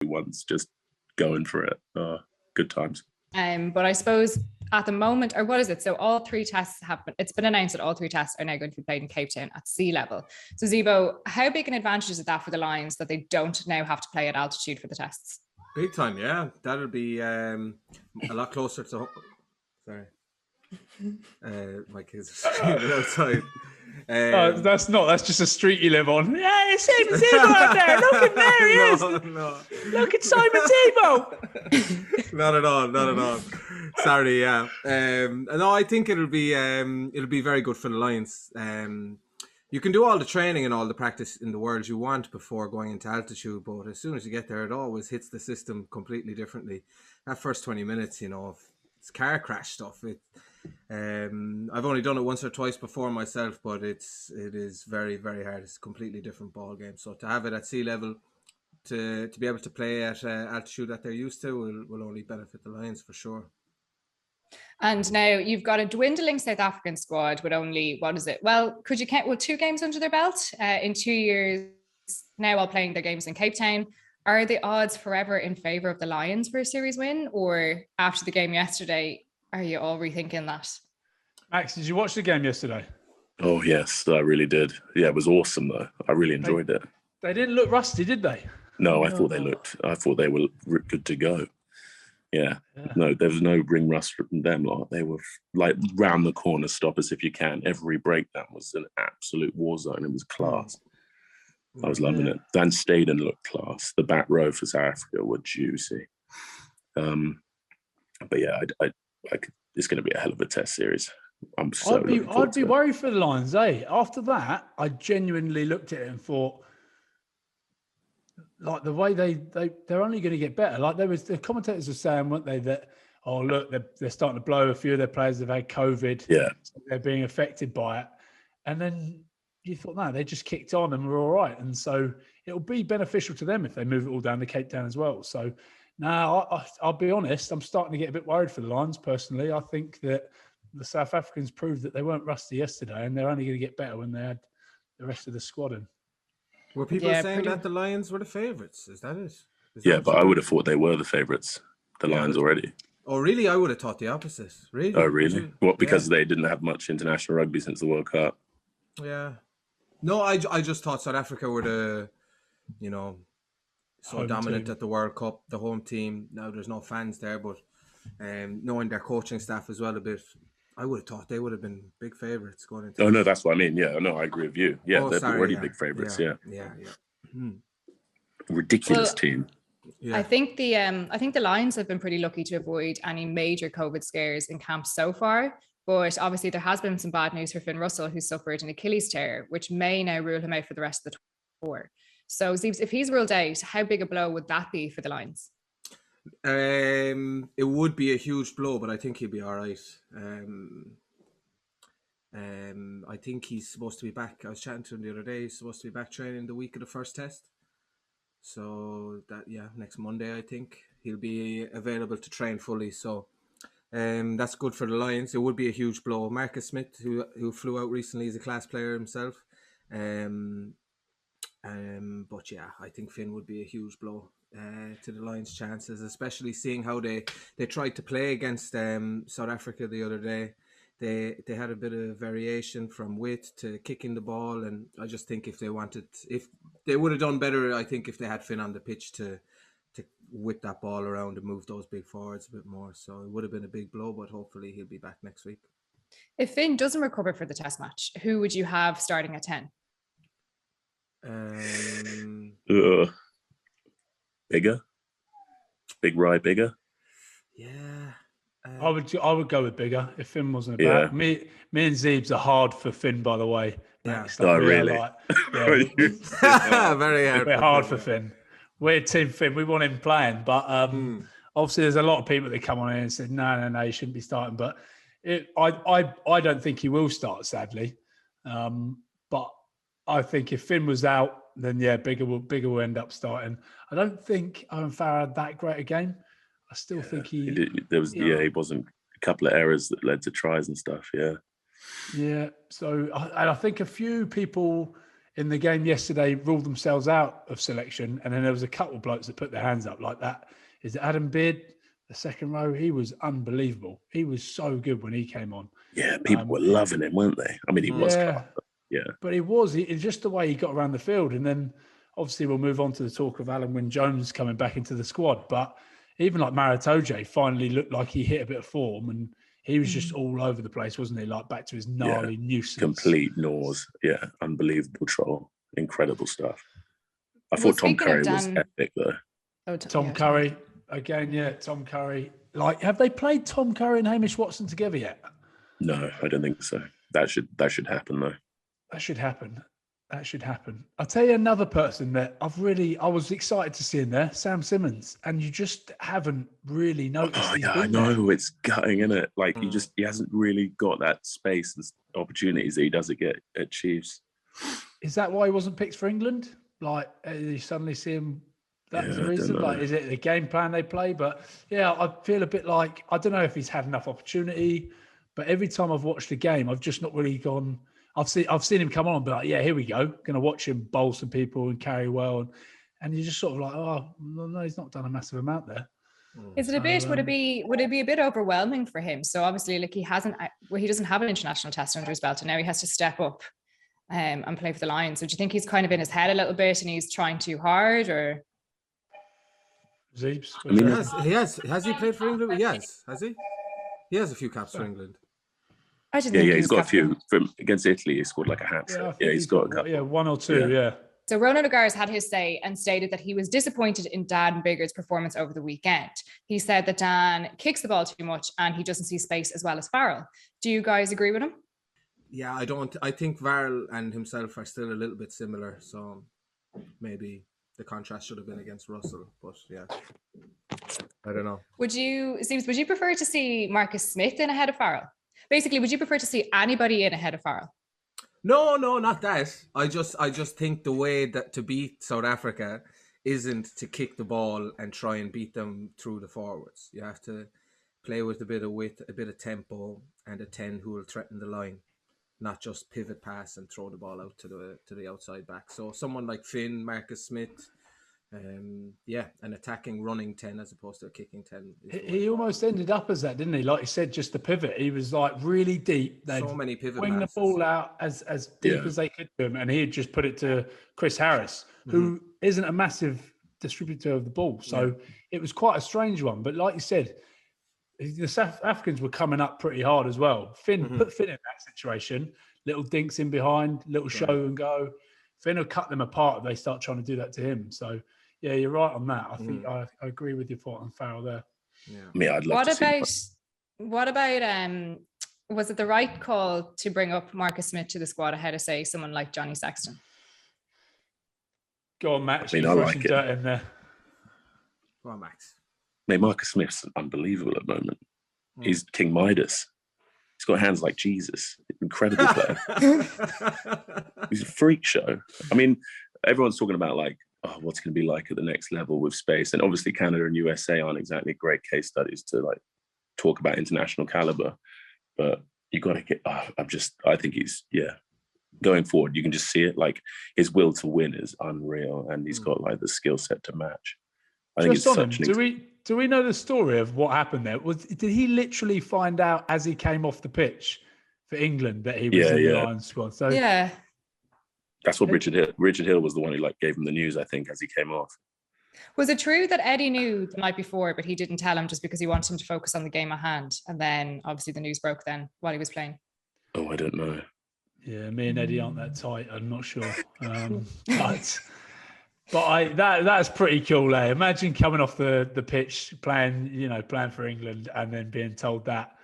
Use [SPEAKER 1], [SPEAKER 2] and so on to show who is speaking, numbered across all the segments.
[SPEAKER 1] everyone's just going for it. Good times.
[SPEAKER 2] But I suppose at the moment, or what is it? So all 3 tests it's been announced that all 3 tests are now going to be played in Cape Town at sea level. So Zebo, how big an advantage is that for the Lions that they don't now have to play at altitude for the tests?
[SPEAKER 3] Big time, yeah. That'll be a lot closer to... Sorry. My kids are screaming outside.
[SPEAKER 4] That's just a street you live on. Yeah, it's Zebo out there. Look at there he is.
[SPEAKER 3] No.
[SPEAKER 4] Look at Simon Zebo.
[SPEAKER 3] Not at all. Sorry, yeah. No, I think it'll be very good for the Lions. You can do all the training and all the practice in the world you want before going into altitude, but as soon as you get there, it always hits the system completely differently. That first 20 minutes, it's car crash stuff. I've only done it once or twice before myself, but it is very, very hard. It's a completely different ball game. So to have it at sea level, to be able to play at altitude that they're used to, will only benefit the Lions for sure.
[SPEAKER 2] And now you've got a dwindling South African squad with only, what is it? Well, could you count 2 games under their belt in 2 years now while playing their games in Cape Town? Are the odds forever in favour of the Lions for a series win? Or after the game yesterday, are you all rethinking that?
[SPEAKER 4] Max, did you watch the game yesterday?
[SPEAKER 1] Oh, yes, I really did. Yeah, it was awesome, though. I really enjoyed it.
[SPEAKER 4] They didn't look rusty, did they?
[SPEAKER 1] No, I thought they were good to go. Yeah. No, there was no ring rust from them. They were like round the corner, stop us if you can. Every breakdown was an absolute war zone. It was class. I was loving it. Dan Staden looked class. The back row for South Africa were juicy. But yeah, it's going to be a hell of a test series. I'd
[SPEAKER 4] be worried for the Lions, eh? After that, I genuinely looked at it and thought, like the way they're only going to get better. Like the commentators were saying, weren't they, that look, they're starting to blow. A few of their players have had COVID.
[SPEAKER 1] Yeah,
[SPEAKER 4] so they're being affected by it. And then you thought, no, they just kicked on and were all right. And so it'll be beneficial to them if they move it all down to Cape Town as well. So now I'll be honest, I'm starting to get a bit worried for the Lions personally. I think that the South Africans proved that they weren't rusty yesterday, and they're only going to get better when they had the rest of the squad in.
[SPEAKER 3] Were people saying that the Lions were the favourites? Is that it?
[SPEAKER 1] But I would have thought they were the favourites, the Lions already.
[SPEAKER 3] Oh, really? I would have thought the opposite. Really?
[SPEAKER 1] Oh, really? What, because they didn't have much international rugby since the World Cup?
[SPEAKER 3] Yeah. No, I just thought South Africa were the, so home dominant team at the World Cup, the home team. Now there's no fans there, but knowing their coaching staff as well a bit, I would have thought they would have been big favourites going into.
[SPEAKER 1] Oh no, that's what I mean. Yeah, no, I agree with you. Yeah, they're already big favourites. Yeah. Ridiculous team.
[SPEAKER 2] Yeah. I think the Lions have been pretty lucky to avoid any major COVID scares in camp so far. But obviously there has been some bad news for Finn Russell, who suffered an Achilles tear, which may now rule him out for the rest of the tour. So Zeebs, if he's ruled out, how big a blow would that be for the Lions?
[SPEAKER 3] It would be a huge blow, but I think he'll be all right. I think he's supposed to be back. I was chatting to him the other day. He's supposed to be back training the week of the first test. So next Monday, I think he'll be available to train fully. So that's good for the Lions. It would be a huge blow. Marcus Smith, who flew out recently, is a class player himself. But yeah, I think Finn would be a huge blow to the Lions' chances, especially seeing how they tried to play against South Africa the other day. They had a bit of variation from width to kicking the ball, and I just think if they would have done better, I think if they had Finn on the pitch to whip that ball around and move those big forwards a bit more. So it would have been a big blow, but hopefully he'll be back next week.
[SPEAKER 2] If Finn doesn't recover for the test match, who would you have starting at 10?
[SPEAKER 1] Bigger, Big Rye Bigger.
[SPEAKER 3] Yeah,
[SPEAKER 4] I would go with Bigger if Finn wasn't about. Me and Zeebs are hard for Finn, by the way.
[SPEAKER 1] Yeah. Really?
[SPEAKER 3] Very hard.
[SPEAKER 4] We're hard for Finn. We're Team Finn. We want him playing, but obviously there's a lot of people that come on in and said, no, he shouldn't be starting. But I don't think he will start, sadly. But I think if Finn was out, then Bigger will end up starting. I don't think Owen Farah had that great a game. I still think he
[SPEAKER 1] wasn't a couple of errors that led to tries and stuff. Yeah.
[SPEAKER 4] Yeah. So I think a few people in the game yesterday ruled themselves out of selection, and then there was a couple of blokes that put their hands up like that. Is it Adam Beard, the second row? He was unbelievable. He was so good when he came on.
[SPEAKER 1] Yeah, people were loving him, weren't they? I mean, he was class,
[SPEAKER 4] but he was just the way he got around the field. And then obviously we'll move on to the talk of Alan Wynne-Jones coming back into the squad. But even like Maritoje finally looked like he hit a bit of form, and he was just all over the place, wasn't he? Like back to his gnarly nuisance.
[SPEAKER 1] Complete nose. Yeah, unbelievable troll. Incredible stuff. I thought Tom Curry was epic though.
[SPEAKER 4] Tom Curry, again, Tom Curry. Like, have they played Tom Curry and Hamish Watson together yet?
[SPEAKER 1] No, I don't think so. That should happen though.
[SPEAKER 4] That should happen. I'll tell you another person that I was excited to see in there, Sam Simmons, and you just haven't really noticed.
[SPEAKER 1] Oh yeah, I know, it's gutting, isn't it? Like he hasn't really got that space and opportunities that he doesn't get at Chiefs.
[SPEAKER 4] Is that why he wasn't picked for England? Like, you suddenly see him. That's the reason. Like, is it the game plan they play? But yeah, I feel a bit like, I don't know if he's had enough opportunity, but every time I've watched a game, I've just not really gone. I've seen him come on and be like, yeah, here we go. Going to watch him bowl some people and carry well. And you're just sort of like, oh, no, he's not done a massive amount there.
[SPEAKER 2] Is it a bit, would it be a bit overwhelming for him? So obviously, like he doesn't have an international test under his belt, and now he has to step up and play for the Lions. So do you think he's kind of in his head a little bit and he's trying too hard, or?
[SPEAKER 4] Zeebs?
[SPEAKER 3] I mean, has he played for England? Yes. Has he? He has a few caps for England.
[SPEAKER 1] He's got a few from against Italy. He scored like a hat trick. Yeah, he's got a couple.
[SPEAKER 4] Yeah, one or two. Yeah.
[SPEAKER 2] So Ronan O'Gara's had his say and stated that he was disappointed in Dan Biggar's performance over the weekend. He said that Dan kicks the ball too much and he doesn't see space as well as Farrell. Do you guys agree with him?
[SPEAKER 3] Yeah, I don't. I think Farrell and himself are still a little bit similar. So maybe the contrast should have been against Russell. But yeah, I don't know.
[SPEAKER 2] Would you prefer to see Marcus Smith in ahead of Farrell? Basically, would you prefer to see anybody in ahead of Farrell?
[SPEAKER 3] No, not that. I just think the way that to beat South Africa isn't to kick the ball and try and beat them through the forwards. You have to play with a bit of width, a bit of tempo, and a 10 who will threaten the line, not just pivot pass and throw the ball out to the outside back. So someone like Finn, Marcus Smith, an attacking running 10 as opposed to a kicking 10.
[SPEAKER 4] He almost ended up as that, didn't he? Like you said, just the pivot. He was like really deep. They'd
[SPEAKER 3] so many pivot
[SPEAKER 4] wing
[SPEAKER 3] passes.
[SPEAKER 4] the ball out as deep as they could to him, and he'd just put it to Chris Harris, who isn't a massive distributor of the ball. So it was quite a strange one. But like you said, the South Africans were coming up pretty hard as well. Put Finn in that situation, little dinks in behind, little show and go. Finn will cut them apart if they start trying to do that to him. So yeah, you're right on that. I think I agree with your thought on Farrell there.
[SPEAKER 1] Yeah, I mean, I'd love to see.
[SPEAKER 2] What about was it the right call to bring up Marcus Smith to the squad ahead of, say, someone like Johnny Sexton?
[SPEAKER 4] Go on, Max.
[SPEAKER 1] I mean, I like it.
[SPEAKER 4] In there.
[SPEAKER 3] Go on, Max.
[SPEAKER 1] Mate, Marcus Smith's unbelievable at the moment. He's King Midas. He's got hands like Jesus. Incredible player. He's a freak show. I mean, everyone's talking about like, what's going to be like at the next level with space. And obviously Canada and USA aren't exactly great case studies to like talk about international caliber, but you got to get, I think he's, going forward, you can just see it. Like his will to win is unreal. And he's got like the skill set to match. I think it's such
[SPEAKER 4] do we know the story of what happened there? Did he literally find out as he came off the pitch for England that he was in the Lions squad? So
[SPEAKER 2] yeah.
[SPEAKER 1] That's what Richard Hill was the one who like gave him the news, I think, as he came off.
[SPEAKER 2] Was it true that Eddie knew the night before, but he didn't tell him just because he wanted him to focus on the game at hand? And then obviously the news broke then while he was playing.
[SPEAKER 1] Oh, I don't know.
[SPEAKER 4] Yeah, me and Eddie aren't that tight. I'm not sure. But that's pretty cool, eh? Imagine coming off the pitch playing for England and then being told that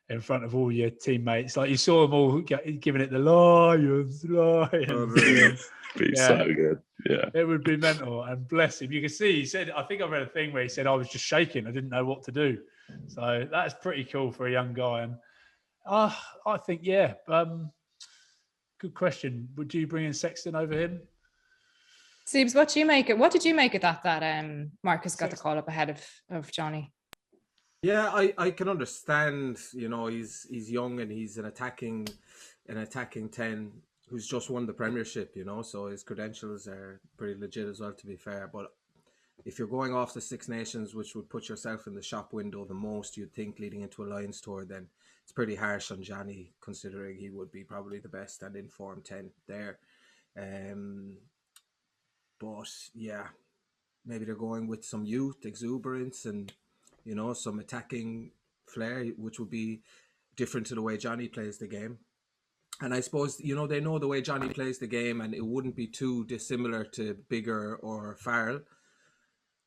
[SPEAKER 4] in front of all your teammates. Like you saw them all giving it the Lions.
[SPEAKER 1] Oh, really? Be so good. Yeah.
[SPEAKER 4] It would be mental. And bless him. You can see, he said, I think I read a thing where he said, I was just shaking. I didn't know what to do. So that's pretty cool for a young guy. And I think, good question. Would you bring in Sexton over him?
[SPEAKER 2] Seebs, what did you make of that Marcus got the call up ahead of Johnny?
[SPEAKER 3] Yeah, I can understand, he's young and he's an attacking 10 who's just won the Premiership, you know, so his credentials are pretty legit as well, to be fair. But if you're going off the Six Nations, which would put yourself in the shop window the most, you'd think, leading into a Lions tour, then it's pretty harsh on Johnny, considering he would be probably the best and informed 10 there. But yeah, maybe they're going with some youth, exuberance, and, you know, some attacking flair, which would be different to the way Johnny plays the game. And I suppose, you know, they know the way Johnny plays the game, and it wouldn't be too dissimilar to Bigger or Farrell.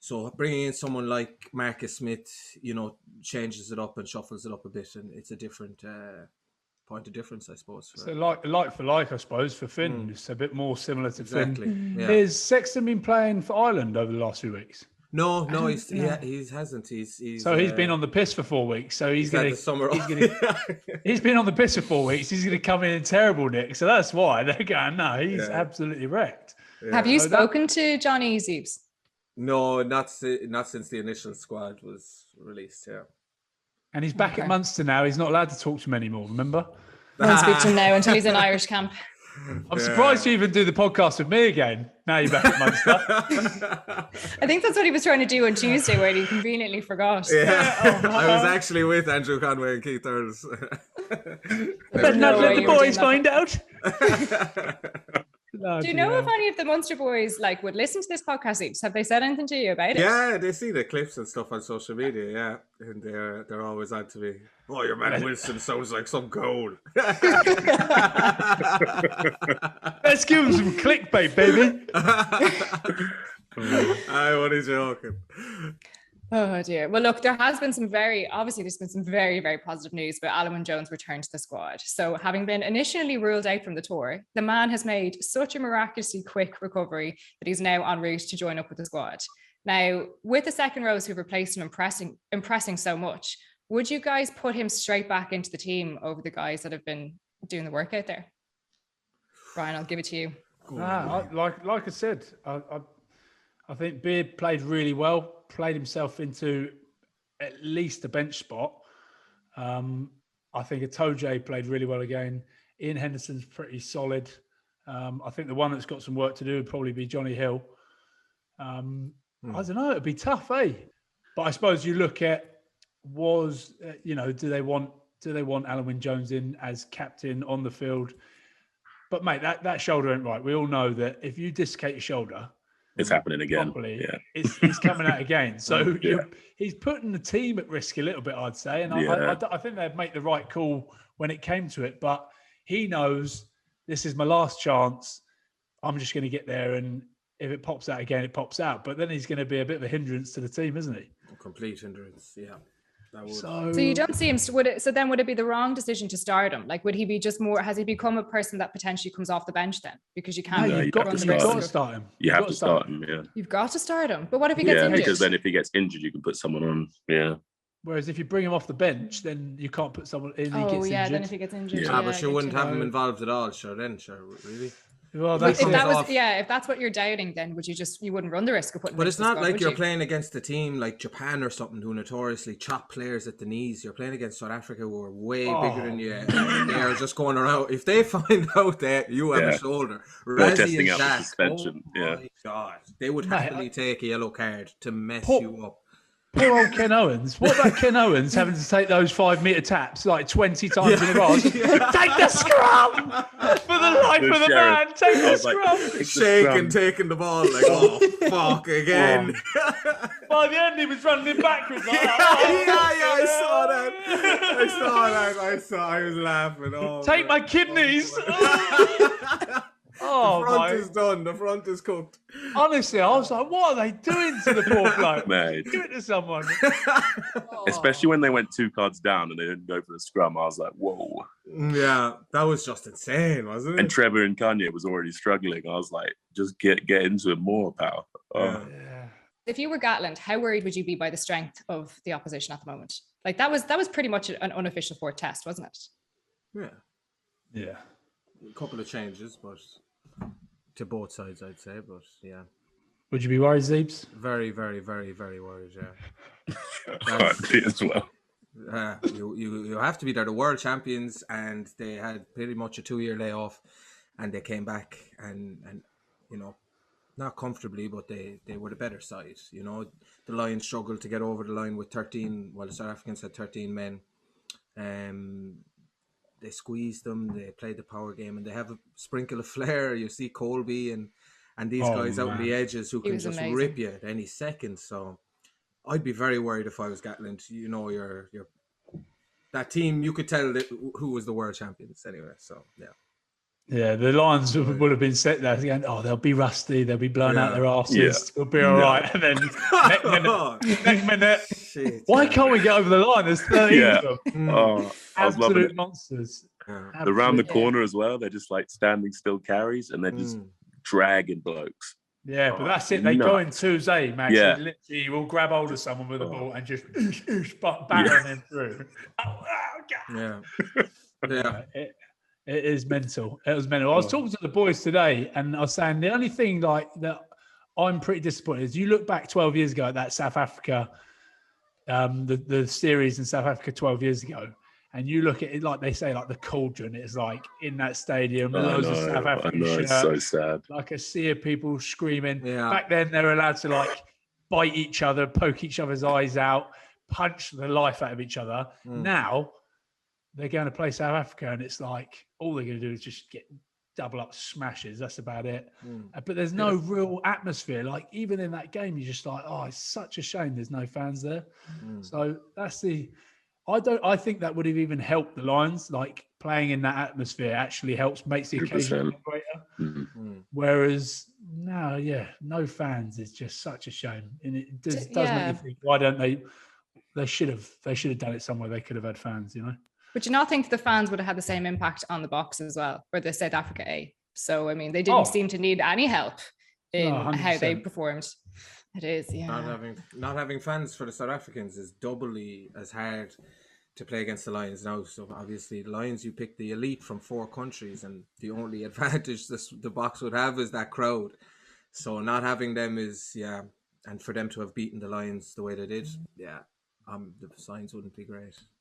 [SPEAKER 3] So bringing in someone like Marcus Smith, you know, changes it up and shuffles it up a bit, and it's a different point of difference, I suppose.
[SPEAKER 4] So like for like, I suppose, for Finn. It's a bit more similar to Finn.
[SPEAKER 3] Yeah.
[SPEAKER 4] Has Sexton been playing for Ireland over the last few weeks?
[SPEAKER 3] No, he hasn't. He's
[SPEAKER 4] so he's been on the piss for 4 weeks. So he's going
[SPEAKER 3] to.
[SPEAKER 4] He's been on the piss for 4 weeks. He's going to come in terrible, Nick. So that's why they're going. No, he's absolutely wrecked.
[SPEAKER 2] Yeah. Have you spoken to Johnny Zeebs?
[SPEAKER 3] No, not since the initial squad was released. Yeah,
[SPEAKER 4] and he's back at Munster now. He's not allowed to talk to him anymore. Remember?
[SPEAKER 2] Won't speak to him now until he's in Irish camp.
[SPEAKER 4] I'm surprised you even do the podcast with me again. Now you're back at Munster.
[SPEAKER 2] I think that's what he was trying to do on Tuesday, where he conveniently forgot.
[SPEAKER 3] Yeah, I was actually with Andrew Conway and Keith Earls.
[SPEAKER 4] But not let the boys find out.
[SPEAKER 2] Do you know if any of the Munster boys would listen to this podcast? Have they said anything to you about it?
[SPEAKER 3] Yeah, they see the clips and stuff on social media. Yeah, and they're always on to me. Oh, your man Wilson sounds like some gold.
[SPEAKER 4] Let's give him some clickbait, baby.
[SPEAKER 3] I only joking.
[SPEAKER 2] Oh dear. Well, look, there's been some very very positive news about Alun Jones' return to the squad. So, having been initially ruled out from the tour, the man has made such a miraculously quick recovery that he's now en route to join up with the squad. Now, with the second rows who've replaced him impressing so much, would you guys put him straight back into the team over the guys that have been doing the work out there? Ryan, I'll give it to you.
[SPEAKER 4] Like I said, I think Beard played really well, played himself into at least a bench spot. I think Atoje played really well again. Ian Henderson's pretty solid. I think the one that's got some work to do would probably be Johnny Hill. I don't know, it'd be tough, eh? But I suppose you look at do they want Alun Jones in as captain on the field? But mate, that shoulder ain't right. We all know that if you dislocate your shoulder,
[SPEAKER 1] it's happening again.
[SPEAKER 4] Properly, it's coming out again. So he's putting the team at risk a little bit, I'd say. And I think they'd make the right call when it came to it. But he knows this is my last chance. I'm just going to get there, and if it pops out again, it pops out. But then he's going to be a bit of a hindrance to the team, isn't he?
[SPEAKER 3] A complete hindrance, yeah.
[SPEAKER 2] So you don't see him. Would it be the wrong decision to start him? Would he be just more? Has he become a person that potentially comes off the bench then? Because you can't.
[SPEAKER 4] No, you've got to start him.
[SPEAKER 1] You have to start him. Yeah.
[SPEAKER 2] You've got to start him. But what if he gets injured?
[SPEAKER 1] Because then if he gets injured, you can put someone on. Yeah.
[SPEAKER 4] Whereas if you bring him off the bench, then you can't put someone in.
[SPEAKER 2] Then if he gets injured,
[SPEAKER 3] but you wouldn't have him involved at all. Really.
[SPEAKER 4] Well,
[SPEAKER 2] if that's what you're doubting, then you wouldn't run the risk of putting.
[SPEAKER 3] But it's not like you're playing against a team like Japan or something who notoriously chop players at the knees. You're playing against South Africa who are way bigger than you. And they are just going around. If they find out that you have a shoulder,
[SPEAKER 1] testing out the suspension.
[SPEAKER 3] My God, they would happily take a yellow card to mess you up.
[SPEAKER 4] Poor old Ken Owens. What about Ken Owens having to take those 5-meter taps 20 times in a row? Take the scrum for the life of the man. Take the scrum.
[SPEAKER 3] Shaking, taking the ball fuck again.
[SPEAKER 4] By the end, he was running backwards.
[SPEAKER 3] I saw that. I was laughing.
[SPEAKER 4] Take my kidneys.
[SPEAKER 3] The front is done. The front is cooked.
[SPEAKER 4] Honestly, I was like, what are they doing to the poor bloke?
[SPEAKER 1] Mate.
[SPEAKER 4] Give it to someone.
[SPEAKER 1] Especially when they went 2 cards down and they didn't go for the scrum. I was like, whoa.
[SPEAKER 3] Yeah, that was just insane, wasn't it?
[SPEAKER 1] And Trevor and Kanye was already struggling. I was like, just get into it more, pal.
[SPEAKER 3] Yeah.
[SPEAKER 2] If you were Gatland, how worried would you be by the strength of the opposition at the moment? That was pretty much an unofficial 4th test, wasn't it?
[SPEAKER 3] Yeah. A couple of changes, but to both sides, I'd say. But yeah,
[SPEAKER 4] would you be worried, Zeebs?
[SPEAKER 3] Very, very, very, very worried. Yeah,
[SPEAKER 1] I'd be as well.
[SPEAKER 3] You have to be there. The world champions, and they had pretty much a 2-year layoff, and they came back and you know, not comfortably, but they were the better side. You know, the Lions struggled to get over the line with 13, while the South Africans had 13 men. They squeezed them, they played the power game, and they have a sprinkle of flair. You see Colby and these guys out on the edges who can just
[SPEAKER 2] amazing.
[SPEAKER 3] rip you at any second. So I'd be very worried if I was Gatland. You know, you're that team, you could tell who was the world champions anyway. So yeah.
[SPEAKER 4] Yeah, the Lions would have been set there again. Oh, they'll be rusty. They'll be blowing out their asses. We'll be all right. And then next minute,
[SPEAKER 3] Shit,
[SPEAKER 4] why can't we get over the line? There's 13 of them.
[SPEAKER 1] Oh, I was loving
[SPEAKER 4] Absolute
[SPEAKER 1] it.
[SPEAKER 4] monsters.
[SPEAKER 1] They're around the corner as well. They're just like standing still carries, and they're just dragging blokes.
[SPEAKER 4] Yeah, but that's it. They go in twos, Max.
[SPEAKER 1] Yeah.
[SPEAKER 4] Literally, will grab hold of someone with a ball and just battering him through.
[SPEAKER 3] Yeah.
[SPEAKER 4] It is mental. It was mental. I was talking to the boys today, and I was saying the only thing like that I'm pretty disappointed is you look back 12 years ago at that South Africa, the series in South Africa 12 years ago, and you look at it like they say, like the cauldron is like in that stadium, loads of South African shirts,
[SPEAKER 1] it's so sad.
[SPEAKER 4] like a sea of people screaming.
[SPEAKER 3] Yeah.
[SPEAKER 4] Back then, they were allowed to like bite each other, poke each other's eyes out, punch the life out of each other. Now they're going to play South Africa, and it's like all they're going to do is just get double up smashes. That's about it. But there's no real atmosphere. Like even in that game, you're just like, oh, it's such a shame there's no fans there. So that's the. I think that would have even helped the Lions. Like playing in that atmosphere actually helps, makes the occasion greater. Whereas now, no fans is just such a shame, and it does make you think, why don't they? They should have done it somewhere they could have had fans, you know.
[SPEAKER 2] But do you not think the fans would have had the same impact on the Box as well, or the South Africa A? So, I mean, they didn't seem to need any help in how they performed. It is,
[SPEAKER 3] Not having fans for the South Africans is doubly as hard to play against the Lions now. So, obviously, the Lions, you pick the elite from 4 countries, and the only advantage the Box would have is that crowd. So, not having them is, and for them to have beaten the Lions the way they did, the signs wouldn't be great.